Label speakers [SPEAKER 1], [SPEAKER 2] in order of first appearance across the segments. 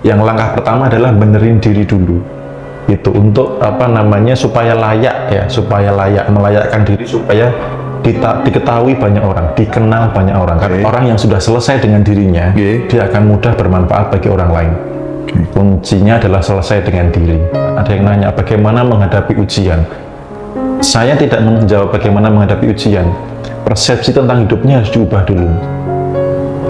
[SPEAKER 1] Yang langkah pertama adalah benerin diri dulu. Itu untuk supaya layak ya, supaya melayakkan diri supaya diketahui banyak orang, dikenal banyak orang. Karena orang yang sudah selesai dengan dirinya, dia akan mudah bermanfaat bagi orang lain. Kuncinya adalah selesai dengan diri. Ada yang nanya bagaimana menghadapi ujian. Saya tidak menjawab bagaimana menghadapi ujian. Persepsi tentang hidupnya harus diubah dulu.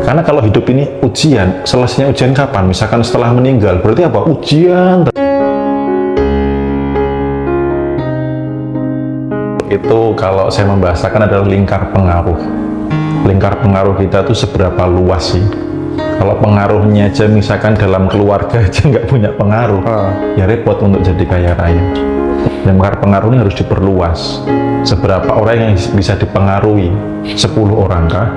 [SPEAKER 1] Karena kalau hidup ini ujian, selesainya ujian kapan? Misalkan setelah meninggal, berarti apa? Ujian. Itu kalau saya membahasakan adalah lingkar pengaruh. Lingkar pengaruh kita itu seberapa luas sih? Kalau pengaruhnya aja misalkan dalam keluarga aja nggak punya pengaruh, ya repot untuk jadi kaya raya. Lingkar pengaruh ini harus diperluas. Seberapa orang yang bisa dipengaruhi? 10 orang kah?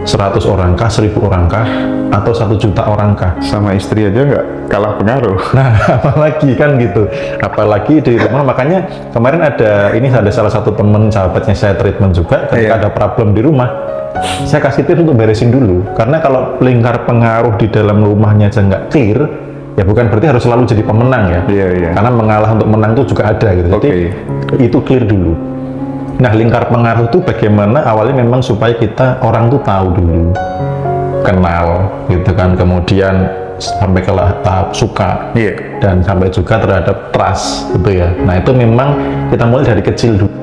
[SPEAKER 1] 100 orang kah? 1000 orang kah? Atau 1 juta orang kah?
[SPEAKER 2] Sama istri aja nggak kalah pengaruh.
[SPEAKER 1] Nah, apalagi kan gitu. Apalagi di rumah. Makanya kemarin ada salah satu temen sahabatnya saya treatment juga. Ketika ada problem di rumah, saya kasih tips untuk beresin dulu. Karena kalau lingkar pengaruh di dalam rumahnya aja nggak clear, ya bukan berarti harus selalu jadi pemenang ya. Karena mengalah untuk menang itu juga ada gitu. Jadi itu clear dulu. Nah, lingkar pengaruh itu bagaimana awalnya memang supaya kita orang tuh tahu dulu, kenal gitu kan, kemudian sampai ke tahap suka dan sampai juga terhadap trust gitu ya. Nah, itu memang kita mulai dari kecil dulu.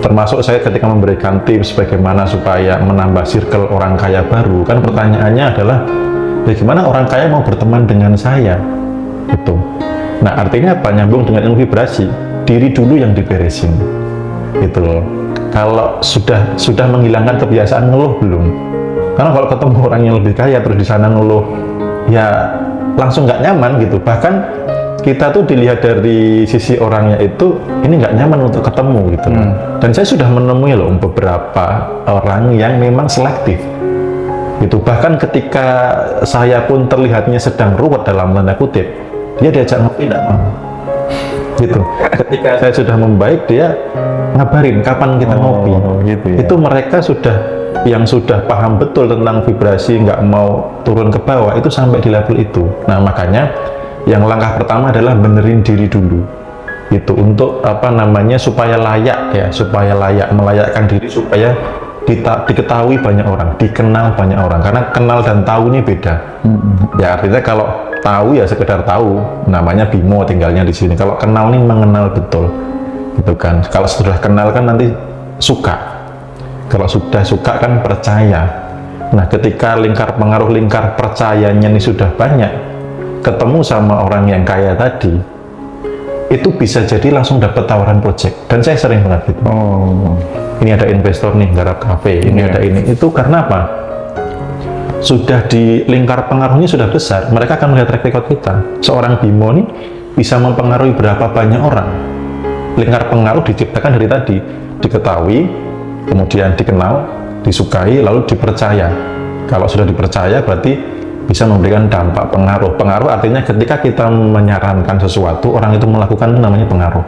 [SPEAKER 1] Termasuk saya ketika memberikan tips bagaimana supaya menambah circle orang kaya baru, kan pertanyaannya adalah bagaimana orang kaya mau berteman dengan saya gitu. Nah, artinya apa? Nyambung dengan ilmu vibrasi, diri dulu yang diberesin gitu loh. Kalau sudah menghilangkan kebiasaan ngeluh belum? Karena kalau ketemu orang yang lebih kaya terus di sana ngeluh, ya langsung nggak nyaman gitu. Bahkan kita tuh dilihat dari sisi orangnya itu, ini nggak nyaman untuk ketemu gitu. Dan saya sudah menemui loh beberapa orang yang memang selektif gitu. Bahkan ketika saya pun terlihatnya sedang ruwet dalam tanda kutip, dia diajak ngopi nggak mau gitu. Ketika saya sudah membaik, dia ngabarin kapan kita ngopi
[SPEAKER 2] gitu ya.
[SPEAKER 1] Itu mereka yang sudah paham betul tentang vibrasi, nggak mau turun ke bawah, itu sampai di level itu. Nah, makanya yang langkah pertama adalah benerin diri dulu itu untuk supaya layak ya, supaya melayakkan diri supaya diketahui banyak orang, dikenal banyak orang. Karena kenal dan tahu ini beda. Ya artinya kalau tahu ya sekedar tahu, namanya Bimo tinggalnya di sini. Kalau kenal nih mengenal betul, gitu kan. Kalau sudah kenal kan nanti suka. Kalau sudah suka kan percaya. Nah, ketika lingkar pengaruh, lingkar percayanya ini sudah banyak, ketemu sama orang yang kaya tadi, itu bisa jadi langsung dapat tawaran project. Dan saya sering banget gitu. Ini ada investor nih garap kafe, ini ada ini. Itu karena apa? Sudah di lingkar pengaruhnya sudah besar, mereka akan melihat track record kita. Seorang Bimo nih bisa mempengaruhi berapa banyak orang. Lingkar pengaruh diciptakan dari tadi, diketahui, kemudian dikenal, disukai, lalu dipercaya. Kalau sudah dipercaya berarti bisa memberikan dampak pengaruh. Pengaruh artinya ketika kita menyarankan sesuatu, orang itu melakukan, namanya pengaruh.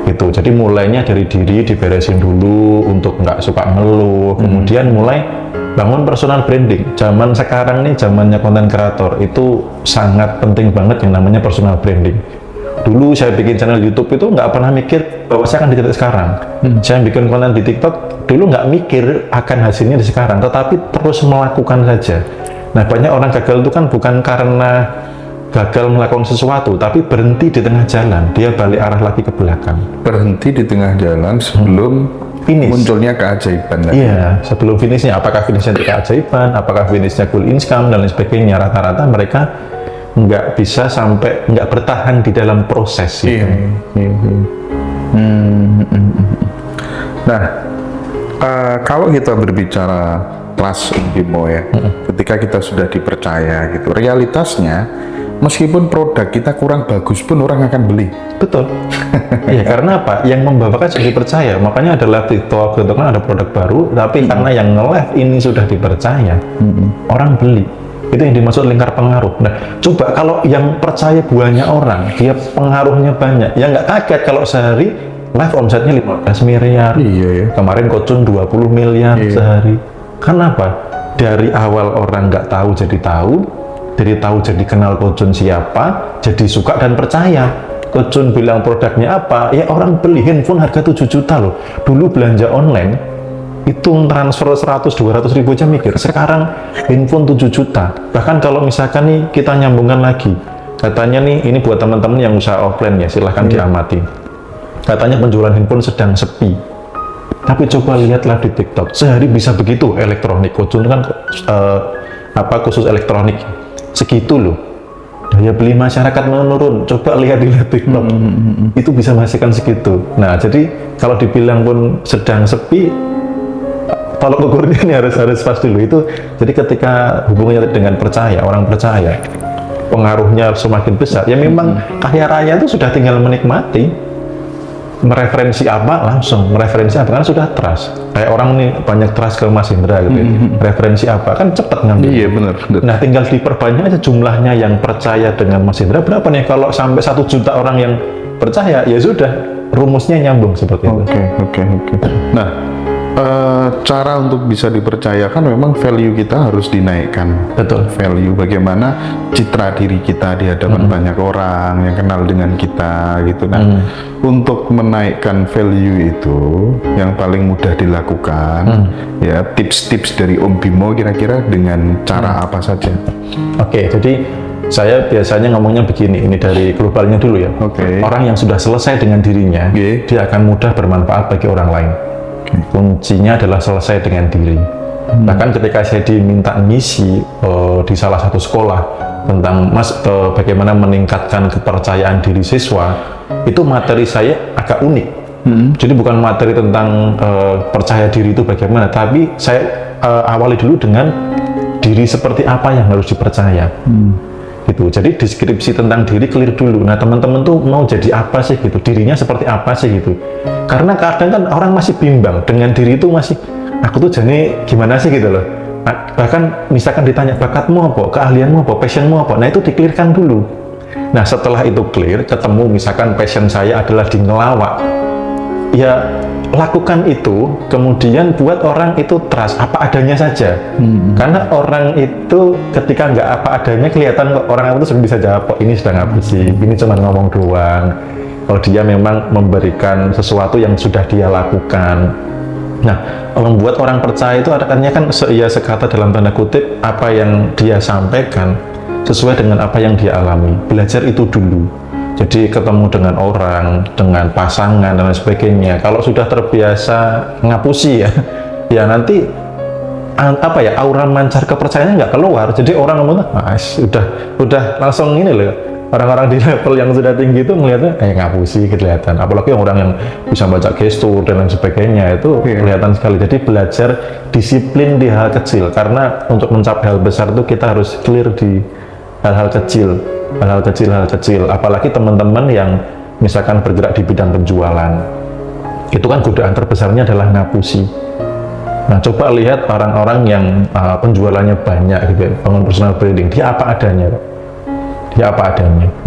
[SPEAKER 1] Gitu. Jadi mulainya dari diri, diberesin dulu untuk nggak suka ngeluh, kemudian mulai bangun personal branding. Zaman sekarang nih, zamannya konten kreator, itu sangat penting banget yang namanya personal branding. Dulu saya bikin channel YouTube itu nggak pernah mikir bahwa saya akan di titik sekarang. Saya bikin konten di TikTok, dulu nggak mikir akan hasilnya di sekarang, tetapi terus melakukan saja. Nah, banyak orang gagal itu kan bukan karena gagal melakukan sesuatu, tapi berhenti di tengah jalan, dia balik arah lagi ke belakang.
[SPEAKER 2] Berhenti di tengah jalan sebelum
[SPEAKER 1] finish.
[SPEAKER 2] Munculnya keajaiban.
[SPEAKER 1] Iya, sebelum finishnya. Apakah finishnya keajaiban, apakah finishnya full income dan lain sebagainya. Rata-rata mereka nggak bisa sampai, nggak bertahan di dalam proses itu.
[SPEAKER 2] Nah, kalau kita berbicara trust Bimo ya, ketika kita sudah dipercaya gitu, realitasnya meskipun produk kita kurang bagus pun orang akan beli.
[SPEAKER 1] Betul. Iya, karena apa? Yang membawakan sudah dipercaya. Makanya ada live TikTok gitu kan, ada produk baru, tapi karena yang nge-live ini sudah dipercaya, orang beli. Itu yang dimaksud lingkar pengaruh. Nah, coba kalau yang percaya banyak orang, dia pengaruhnya banyak, ya nggak kaget kalau sehari live omsetnya 15 miliar.
[SPEAKER 2] Iya ya.
[SPEAKER 1] Kemarin Kocun 20 miliar sehari. Kenapa? Dari awal orang nggak tahu jadi tahu, Dari tahu jadi kenal Ko Jun siapa, jadi suka dan percaya. Ko Jun bilang produknya apa, ya orang beli. Handphone harga 7 juta loh. Dulu belanja online, itu transfer 100-200 ribu aja mikir. Sekarang handphone 7 juta. Bahkan kalau misalkan nih kita nyambungkan lagi, katanya nih, ini buat teman-teman yang usaha offline ya, silahkan diamati. Katanya penjualan handphone sedang sepi. Tapi coba lihatlah di TikTok, sehari bisa begitu elektronik. Ko Jun kan khusus elektronik, segitu loh. Daya beli masyarakat menurun. Coba lihat di TikTok, itu bisa menghasilkan segitu. Nah, jadi kalau dibilang pun sedang sepi, tolok ukurnya ini harus pas dulu. Itu jadi ketika hubungannya dengan percaya, orang percaya, pengaruhnya semakin besar. Ya memang kaya raya itu sudah tinggal menikmati. Mereferensi apa langsung, mereferensi apa karena sudah trust. Kayak orang ini banyak trust ke Mas Indra gitu. Referensi apa kan cepat ngambil.
[SPEAKER 2] Iya benar.
[SPEAKER 1] Nah tinggal diperbanyak aja jumlahnya yang percaya dengan Mas Indra berapa nih. Kalau sampai 1 juta orang yang percaya, ya sudah rumusnya nyambung seperti itu.
[SPEAKER 2] Oke. Nah, cara untuk bisa dipercayakan memang value kita harus dinaikkan.
[SPEAKER 1] Betul.
[SPEAKER 2] Value bagaimana citra diri kita di hadapan banyak orang yang kenal dengan kita gitu. Nah, untuk menaikkan value itu yang paling mudah dilakukan ya tips-tips dari Om Bimo kira-kira dengan cara apa saja?
[SPEAKER 1] Oke, jadi saya biasanya ngomongnya begini, ini dari globalnya dulu ya. Orang yang sudah selesai dengan dirinya, dia akan mudah bermanfaat bagi orang lain. Kuncinya adalah selesai dengan diri. Bahkan ketika saya diminta ngisi di salah satu sekolah tentang bagaimana meningkatkan kepercayaan diri siswa, itu materi saya agak unik. Jadi bukan materi tentang percaya diri itu bagaimana, tapi saya awali dulu dengan diri seperti apa yang harus dipercaya. Gitu. Jadi deskripsi tentang diri clear dulu. Nah teman-teman tuh mau jadi apa sih gitu, dirinya seperti apa sih gitu. Karena kadang kan orang masih bimbang dengan diri itu, masih aku tuh jadi gimana sih gitu loh. Nah, bahkan misalkan ditanya bakatmu apa, keahlianmu apa, passionmu apa, nah itu diklirkan dulu. Nah setelah itu clear, ketemu misalkan passion saya adalah di ngelawak, ya lakukan itu, kemudian buat orang itu trust apa adanya saja. Karena orang itu ketika nggak apa adanya kelihatan kok, orang itu sudah bisa jawab kok ini sedang apa sih, ini cuma ngomong doang. Kalau dia memang memberikan sesuatu yang sudah dia lakukan. Nah, membuat orang percaya itu artinya kan sekata dalam tanda kutip apa yang dia sampaikan sesuai dengan apa yang dia alami. Belajar itu dulu. Jadi ketemu dengan orang, dengan pasangan dan lain sebagainya. Kalau sudah terbiasa ngapusi ya nanti aura mancar kepercayaannya nggak keluar. Jadi orang ngomong, udah langsung ini loh. Orang-orang di level yang sudah tinggi itu melihatnya ngapusi kelihatan. Apalagi orang yang bisa baca gestur dan lain sebagainya itu kelihatan sekali. Jadi belajar disiplin di hal kecil, karena untuk mencapai hal besar itu kita harus clear di hal-hal kecil. Hal-hal kecil, apalagi teman-teman yang misalkan bergerak di bidang penjualan, itu kan godaan terbesarnya adalah ngapusi. Nah coba lihat orang-orang yang penjualannya banyak gitu, bangun personal branding, dia apa adanya,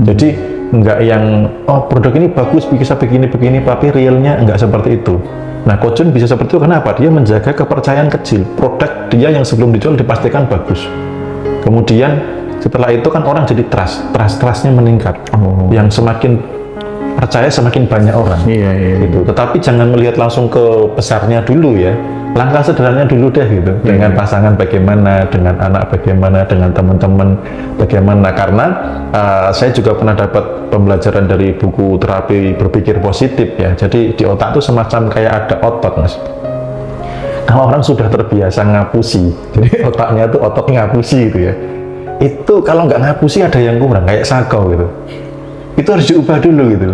[SPEAKER 1] Jadi nggak yang produk ini bagus bisa begini tapi realnya nggak seperti itu. Nah Ko Jun bisa seperti itu, kenapa? Dia menjaga kepercayaan kecil, produk dia yang sebelum dijual dipastikan bagus, kemudian setelah itu kan orang jadi trustnya meningkat. Yang semakin percaya semakin banyak orang. Gitu. Tetapi jangan melihat langsung ke besarnya dulu ya. Langkah sederhananya dulu deh gitu. Dengan pasangan bagaimana, dengan anak bagaimana, dengan teman-teman bagaimana. Karena saya juga pernah dapat pembelajaran dari buku terapi berpikir positif ya. Jadi di otak itu semacam kayak ada otot, Mas. Kalau orang sudah terbiasa ngapusi, jadi otaknya itu otot ngapusi gitu ya. Itu kalau nggak ngapusi ada yang kurang, kayak sakau gitu. Itu harus diubah dulu gitu.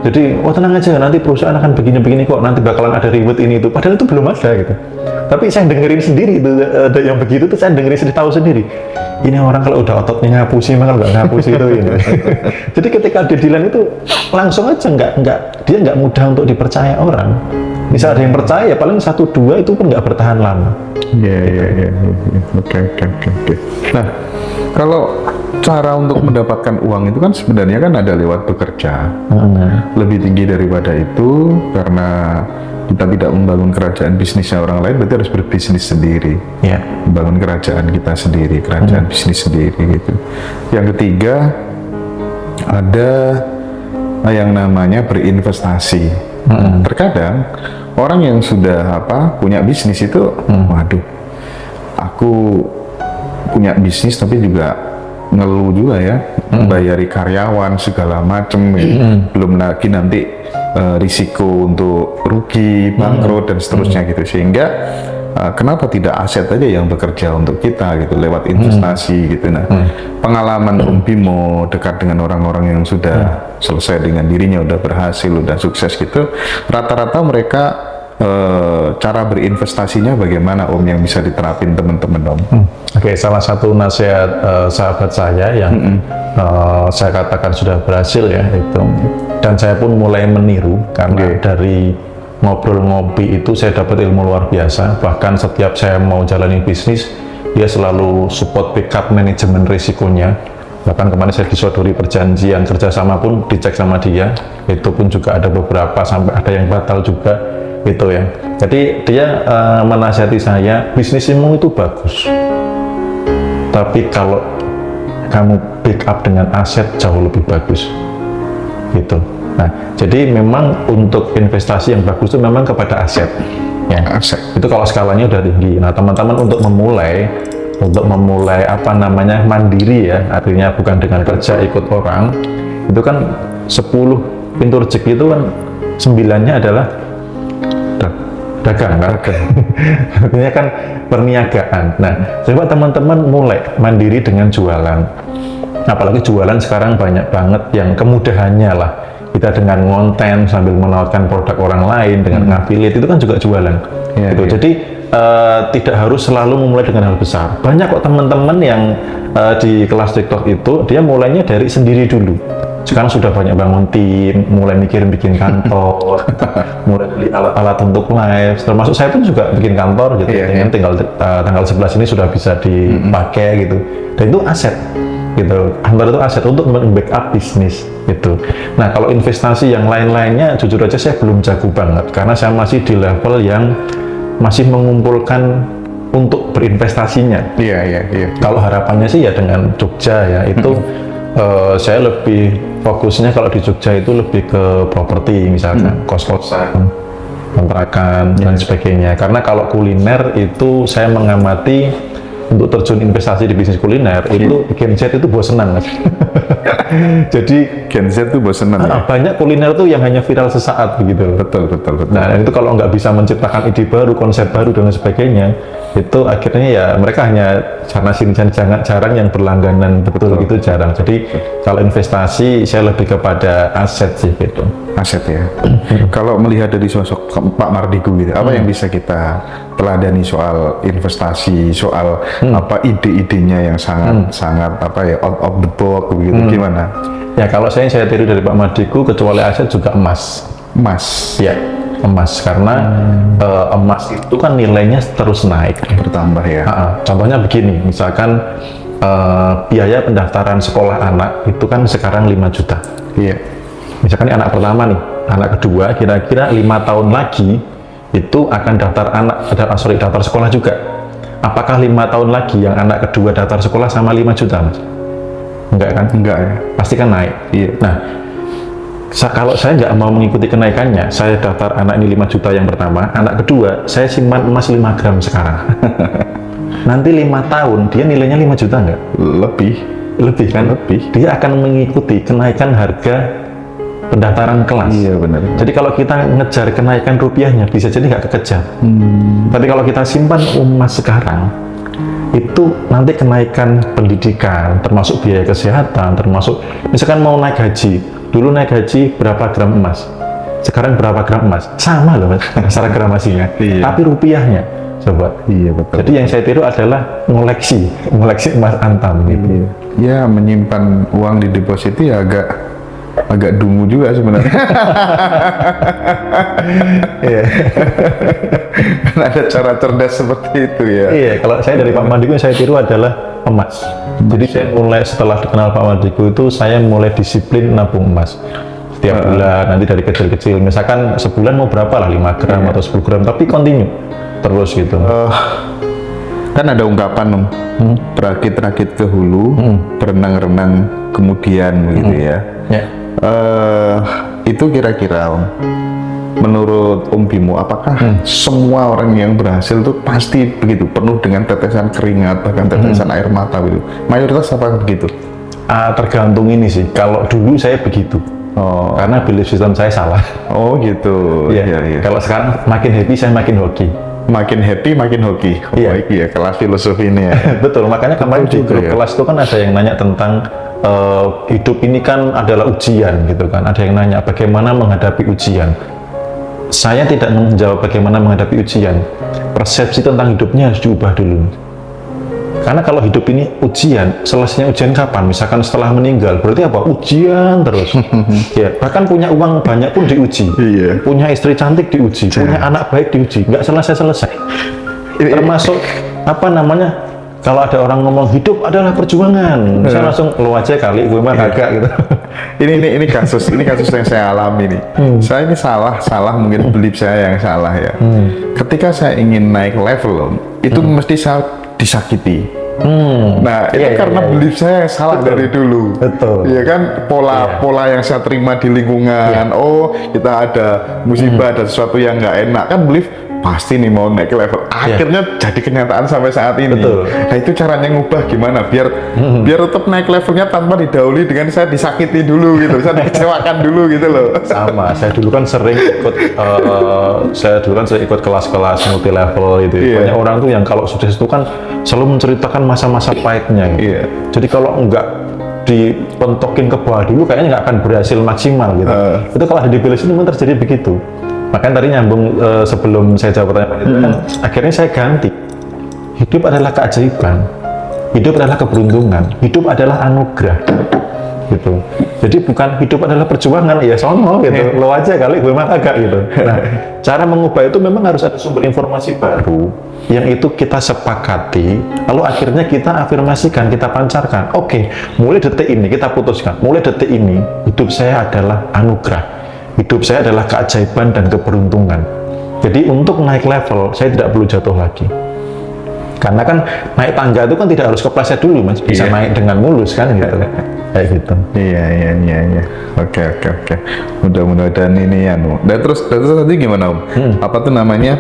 [SPEAKER 1] Jadi tenang aja, nanti perusahaan akan begini-begini kok, nanti bakalan ada ribut ini itu, padahal itu belum ada gitu. Tapi saya dengerin sendiri itu, ada yang begitu tuh saya dengerin sendiri, tahu sendiri ini orang kalau udah ototnya ngapusi, maka nggak ngapusi itu ini. Jadi ketika dealan itu langsung aja, dia nggak mudah untuk dipercaya orang. Misal ada yang percaya, paling 1-2 itu pun nggak bertahan lama.
[SPEAKER 2] Oke. Nah, kalau cara untuk mendapatkan uang itu kan sebenarnya kan ada lewat bekerja. Lebih tinggi daripada itu karena kita tidak membangun kerajaan bisnisnya orang lain, berarti harus berbisnis sendiri.
[SPEAKER 1] Ya.
[SPEAKER 2] Membangun kerajaan kita sendiri, kerajaan bisnis sendiri gitu. Yang ketiga, ada yang namanya berinvestasi. Terkadang orang yang sudah punya bisnis itu, waduh, aku punya bisnis tapi juga ngeluh juga ya, bayari karyawan segala macem, belum lagi nanti risiko untuk rugi, bangkrut dan seterusnya gitu. Sehingga kenapa tidak aset aja yang bekerja untuk kita gitu lewat investasi gitu. Nah, pengalaman Om Bimo dekat dengan orang-orang yang sudah selesai dengan dirinya, udah berhasil, udah sukses gitu, rata-rata mereka cara berinvestasinya bagaimana Om yang bisa diterapin teman-teman Om?
[SPEAKER 1] Oke, salah satu nasihat sahabat saya yang saya katakan sudah berhasil ya itu, dan saya pun mulai meniru karena dari ngobrol ngopi itu saya dapat ilmu luar biasa. Bahkan setiap saya mau jalani bisnis, dia selalu support backup manajemen risikonya. Bahkan kemarin saya disodori perjanjian kerjasama pun dicek sama dia, itu pun juga ada beberapa sampai ada yang batal juga gitu ya. Jadi dia menasihati saya, bisnismu itu bagus, tapi kalau kamu backup dengan aset jauh lebih bagus gitu. Nah, jadi memang untuk investasi yang bagus itu memang kepada aset ya.
[SPEAKER 2] Aset
[SPEAKER 1] Itu kalau skalanya udah tinggi. Nah, teman-teman untuk memulai mandiri ya, artinya bukan dengan kerja ikut orang, itu kan 10 pintu rezeki itu kan 9-nya adalah dagang kan? Artinya kan perniagaan. Nah, coba teman-teman mulai mandiri dengan jualan. Apalagi jualan sekarang banyak banget yang kemudahannya lah. Kita dengan ngonten sambil menawarkan produk orang lain dengan ngafiliat, itu kan juga jualan. Gitu. Jadi tidak harus selalu memulai dengan hal besar. Banyak kok teman-teman yang di kelas TikTok itu dia mulainya dari sendiri dulu. Sekarang sudah banyak bangun tim, mulai mikirin bikin kantor, mulai beli alat-alat untuk live. Termasuk saya pun juga bikin kantor gitu. Tinggal tanggal 11 ini sudah bisa dipakai gitu. Dan itu aset gitu. Kantor itu aset untuk backup bisnis gitu. Nah, kalau investasi yang lain-lainnya jujur aja saya belum jago banget karena saya masih di level yang masih mengumpulkan untuk berinvestasinya.
[SPEAKER 2] Iya.
[SPEAKER 1] Kalau harapannya sih ya dengan Jogja ya itu saya lebih fokusnya kalau di Jogja itu lebih ke properti misalkan kos-kosan, kontrakan dan sebagainya. Karena kalau kuliner itu saya mengamati untuk terjun investasi di bisnis kuliner itu Gen Z itu bosenan. Jadi
[SPEAKER 2] Gen Z itu bosenan ya?
[SPEAKER 1] Banyak kuliner tuh yang hanya viral sesaat begitu.
[SPEAKER 2] Betul.
[SPEAKER 1] Nah, itu kalau nggak bisa menciptakan ide baru, konsep baru dan sebagainya, itu akhirnya ya mereka hanya sana sini jarang yang berlangganan betul gitu jarang. Jadi kalau investasi saya lebih kepada aset sih gitu.
[SPEAKER 2] Aset ya. Kalau melihat dari sosok Pak Mardigu gitu, apa yang bisa kita teladani soal investasi, soal ide-idenya yang sangat out of the box begitu, gimana?
[SPEAKER 1] Ya kalau saya tiru dari Pak Mardigu, kecuali aset juga emas.
[SPEAKER 2] Emas.
[SPEAKER 1] Ya, emas karena emas itu kan nilainya terus naik,
[SPEAKER 2] Bertambah ya.
[SPEAKER 1] Contohnya begini, misalkan biaya pendaftaran sekolah anak itu kan sekarang 5 juta.
[SPEAKER 2] Iya.
[SPEAKER 1] Misalkan ini anak pertama nih, anak kedua kira-kira 5 tahun lagi itu akan daftar sekolah juga. Apakah 5 tahun lagi yang anak kedua daftar sekolah sama 5 juta, Mas? Enggak kan?
[SPEAKER 2] Enggak ya.
[SPEAKER 1] Pasti kan naik.
[SPEAKER 2] Iya.
[SPEAKER 1] Nah, kalau saya nggak mau mengikuti kenaikannya, saya daftar anak ini 5 juta yang pertama, anak kedua saya simpan emas 5 gram sekarang. Nanti 5 tahun dia nilainya 5 juta nggak? Lebih kan? Dia akan mengikuti kenaikan harga pendaftaran kelas.
[SPEAKER 2] Iya benar.
[SPEAKER 1] Jadi kalau kita ngejar kenaikan rupiahnya bisa jadi nggak kekejar. Tapi kalau kita simpan emas sekarang, itu nanti kenaikan pendidikan, termasuk biaya kesehatan, termasuk misalkan mau naik haji, dulu naik haji berapa gram emas, sekarang berapa gram emas, sama loh Mas, secara gramasinya, tapi rupiahnya, coba.
[SPEAKER 2] Iya betul.
[SPEAKER 1] Jadi yang saya tiru adalah ngoleksi emas antam gitu.
[SPEAKER 2] Ya menyimpan uang di deposito ya agak dungu juga sebenarnya.
[SPEAKER 1] Iya.
[SPEAKER 2] Kan ada cara cerdas seperti itu ya.
[SPEAKER 1] Iya, kalau saya dari Pak Mardigu yang saya tiru adalah emas. Jadi saya mulai setelah dikenal Pak Mardigu itu saya mulai disiplin nabung emas. tiap bulan, nanti dari kecil-kecil, misalkan sebulan mau berapa lah, 5 gram atau 10 gram, tapi continue terus gitu.
[SPEAKER 2] Kan ada ungkapan Om, berakit-rakit ke hulu, berenang-renang kemudian begitu ya. Itu kira-kira Om, menurut Om Bimo, apakah semua orang yang berhasil tuh pasti begitu, penuh dengan tetesan keringat, bahkan tetesan air mata gitu? Mayoritas apa begitu?
[SPEAKER 1] Tergantung ini sih, kalau dulu saya begitu. Karena belief system saya salah.
[SPEAKER 2] Oh gitu.
[SPEAKER 1] Iya. Kalau sekarang makin happy, saya makin hoki.
[SPEAKER 2] Makin happy, makin hoki. Iya, kelas filosofi ini ya.
[SPEAKER 1] Betul, makanya kemarin di grup kelas itu kan ada yang nanya tentang hidup ini kan adalah ujian gitu kan. Ada yang nanya bagaimana menghadapi ujian. Saya tidak menjawab bagaimana menghadapi ujian. Persepsi tentang hidupnya harus diubah dulu. Karena kalau hidup ini ujian, selesainya ujian kapan? Misalkan setelah meninggal, berarti apa? Ujian terus. Ya, bahkan punya uang banyak pun diuji. Punya istri cantik diuji, punya anak baik diuji, nggak selesai-selesai. Termasuk apa namanya? Kalau ada orang ngomong hidup adalah perjuangan, saya langsung lo aja kali, gue mah kagak gitu.
[SPEAKER 2] Ini kasus yang saya alami nih. Saya ini salah mungkin belief saya yang salah ya. Ketika saya ingin naik level, itu mesti saya disakiti. Nah itu karena belief saya yang salah dari dulu. Iya kan, pola yang saya terima di lingkungan. Oh, kita ada musibah, ada sesuatu yang nggak enak, kan belief pasti nih mau naik level. Akhirnya jadi kenyataan sampai saat ini. Nah itu caranya ngubah gimana biar tetap naik levelnya tanpa didahului dengan saya disakiti dulu gitu, saya dikecewakan dulu gitu loh.
[SPEAKER 1] Sama, saya dulu kan sering ikut kelas-kelas multi level gitu. Banyak orang tuh yang kalau sukses itu kan selalu menceritakan masa-masa pahitnya gitu. Jadi kalau enggak dipentokin ke bawah dulu kayaknya nggak akan berhasil maksimal gitu. Itu kalau ada di belief itu memang terjadi begitu. Makanya tadi nyambung sebelum saya jawab pertanyaan itu kan akhirnya saya ganti. Hidup adalah keajaiban, hidup adalah keberuntungan, hidup adalah anugerah gitu. Jadi bukan hidup adalah perjuangan, ya sono gitu, lo aja kali gue mah agak gitu. Nah, cara mengubah itu memang harus ada sumber informasi baru yang itu kita sepakati, lalu akhirnya kita afirmasikan, kita pancarkan. Oke, mulai detik ini kita putuskan, mulai detik ini hidup saya adalah anugerah. Hidup saya adalah keajaiban dan keberuntungan. Jadi untuk naik level, saya tidak perlu jatuh lagi. Karena kan naik tangga itu kan tidak harus kepleset dulu, Mas. Bisa naik dengan mulus kan gitu. Kayak gitu.
[SPEAKER 2] Iya. Oke. Mudah-mudahan ini ya, Dan terus tadi gimana, Om? Apa tuh namanya?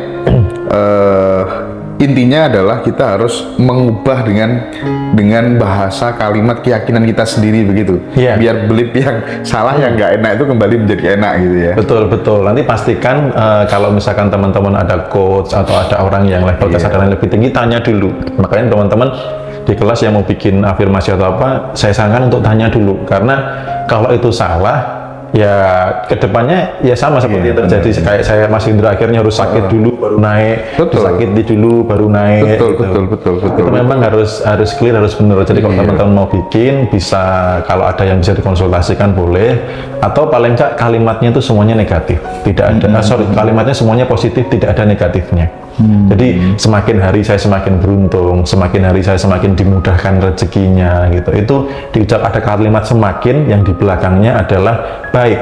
[SPEAKER 2] Intinya adalah kita harus mengubah dengan bahasa kalimat keyakinan kita sendiri begitu. Biar belief yang salah yang nggak enak itu kembali menjadi enak gitu ya.
[SPEAKER 1] Betul. Nanti pastikan kalau misalkan teman-teman ada coach atau ada orang yang level kesadaran lebih tinggi, tanya dulu. Makanya teman-teman di kelas yang mau bikin afirmasi atau apa, saya sarankan untuk tanya dulu. Karena kalau itu salah, ya kedepannya ya sama seperti yang terjadi kayak saya Mas Indra, akhirnya harus sakit dulu baru naik, sakit dulu baru naik.
[SPEAKER 2] Betul.
[SPEAKER 1] Itu memang harus clear, harus benar. Jadi kalau teman-teman mau bikin, bisa kalau ada yang bisa dikonsultasikan boleh, atau paling enggak kalimatnya itu semuanya negatif, tidak ada kalimatnya semuanya positif, tidak ada negatifnya. Jadi semakin hari saya semakin beruntung, semakin hari saya semakin dimudahkan rezekinya gitu. Itu diucap ada kalimat semakin yang di belakangnya adalah baik.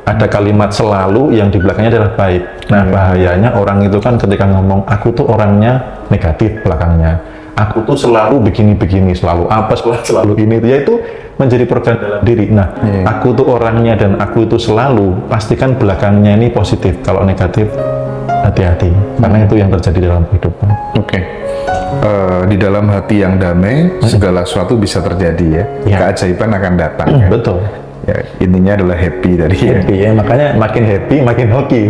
[SPEAKER 1] Ada kalimat selalu yang di belakangnya adalah baik. Nah, bahayanya orang itu kan ketika ngomong aku tuh orangnya negatif belakangnya. Aku tuh selalu begini-begini, selalu apa, selalu ini, ya itu menjadi program dalam diri. Nah, aku tuh orangnya dan aku itu selalu, pastikan belakangnya ini positif. Kalau negatif, hati-hati, karena itu yang terjadi dalam kehidupan.
[SPEAKER 2] Di dalam hati yang damai, segala sesuatu bisa terjadi ya. Keajaiban akan datang.
[SPEAKER 1] Betul.
[SPEAKER 2] Ya, intinya adalah happy tadi.
[SPEAKER 1] Happy ya, makanya makin happy, makin hoki.